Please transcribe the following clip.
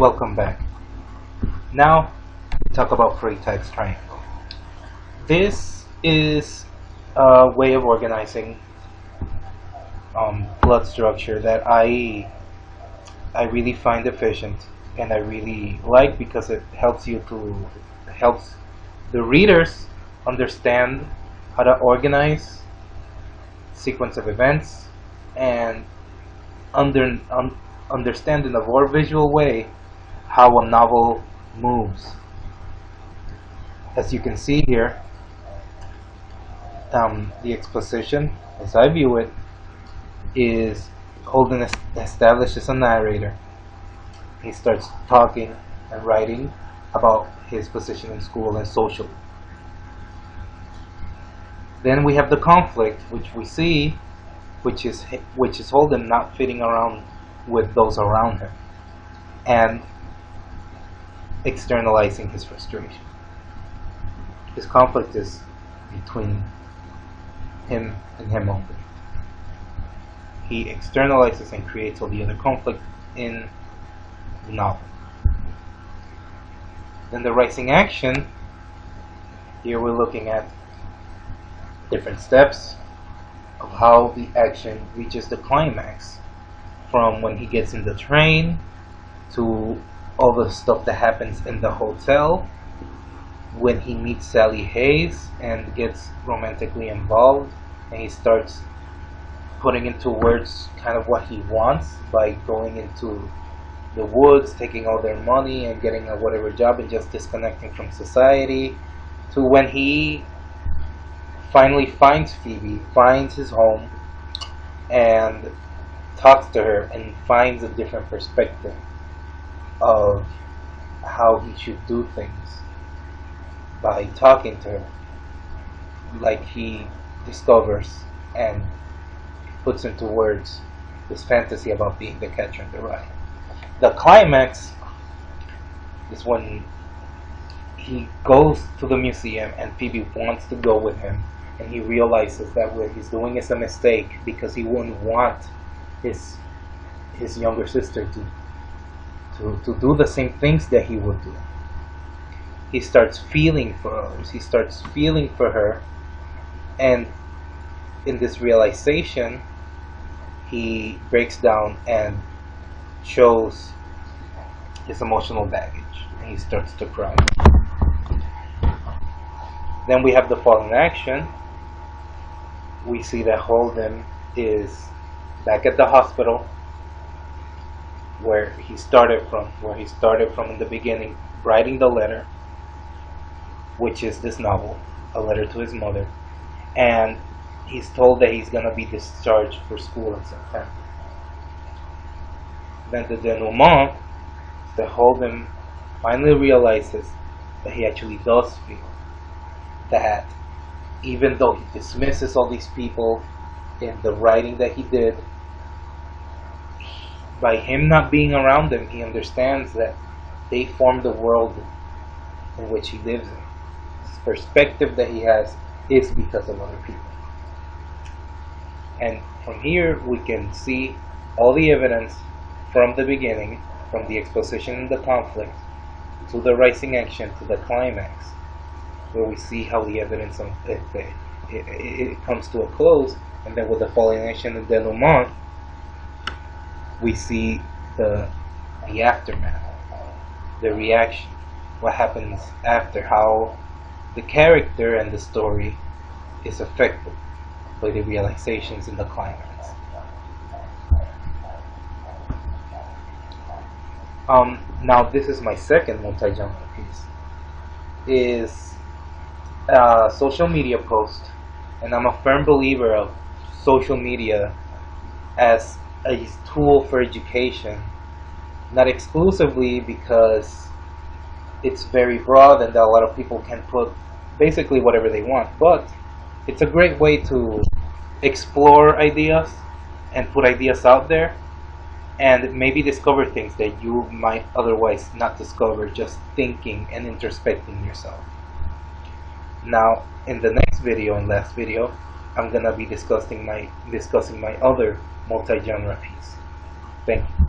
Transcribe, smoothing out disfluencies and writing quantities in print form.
Welcome back. Now, we talk about Freytag's triangle. This is a way of organizing blood structure that I really find efficient and I really like because it helps helps the readers understand how to organize sequence of events and understand in a more visual way how a novel moves. As you can see here, the exposition, as I view it, is Holden established as a narrator. He starts talking and writing about his position in school and social. Then we have the conflict, which we see, which is Holden not fitting around with those around him and externalizing his frustration. His conflict is between him and him only. He externalizes and creates all the other conflict in the novel. Then the rising action, here we're looking at different steps of how the action reaches the climax, from when he gets in the train to all the stuff that happens in the hotel, when he meets Sally Hayes and gets romantically involved, and he starts putting into words kind of what he wants by going into the woods, taking all their money and getting a whatever job and just disconnecting from society, to when he finally finds Phoebe, finds his home, and talks to her and finds a different perspective of how he should do things by talking to her, like he discovers and puts into words his fantasy about being the catcher in the rye. The climax is when he goes to the museum and Phoebe wants to go with him, and he realizes that what he's doing is a mistake because he wouldn't want his younger sister to do the same things that he would do. He starts feeling for others. He starts feeling for her, and in this realization, he breaks down and shows his emotional baggage, and he starts to cry. Then we have the fall in action. We see that Holden is back at the hospital where he started from in the beginning, writing the letter, which is this novel, a letter to his mother, and he's told that he's going to be discharged for school in September. Then the denouement, that Holden finally realizes that he actually does feel that even though he dismisses all these people in the writing that he did, by him not being around them, he understands that they form the world in which he lives in. His perspective that he has is because of other people. And from here we can see all the evidence from the beginning, from the exposition and the conflict, to the rising action, to the climax, where we see how the evidence it comes to a close, and then with the falling action and denouement, we see the aftermath, the reaction, what happens after, how the character and the story is affected by the realizations in the climax. Now this is my second multi-genre piece. Is a social media post, and I'm a firm believer of social media as a tool for education, not exclusively because it's very broad and that a lot of people can put basically whatever they want, but it's a great way to explore ideas and put ideas out there and maybe discover things that you might otherwise not discover just thinking and introspecting yourself. Now, in the next video and last video, I'm gonna be discussing my other multi-genre piece. Thank you.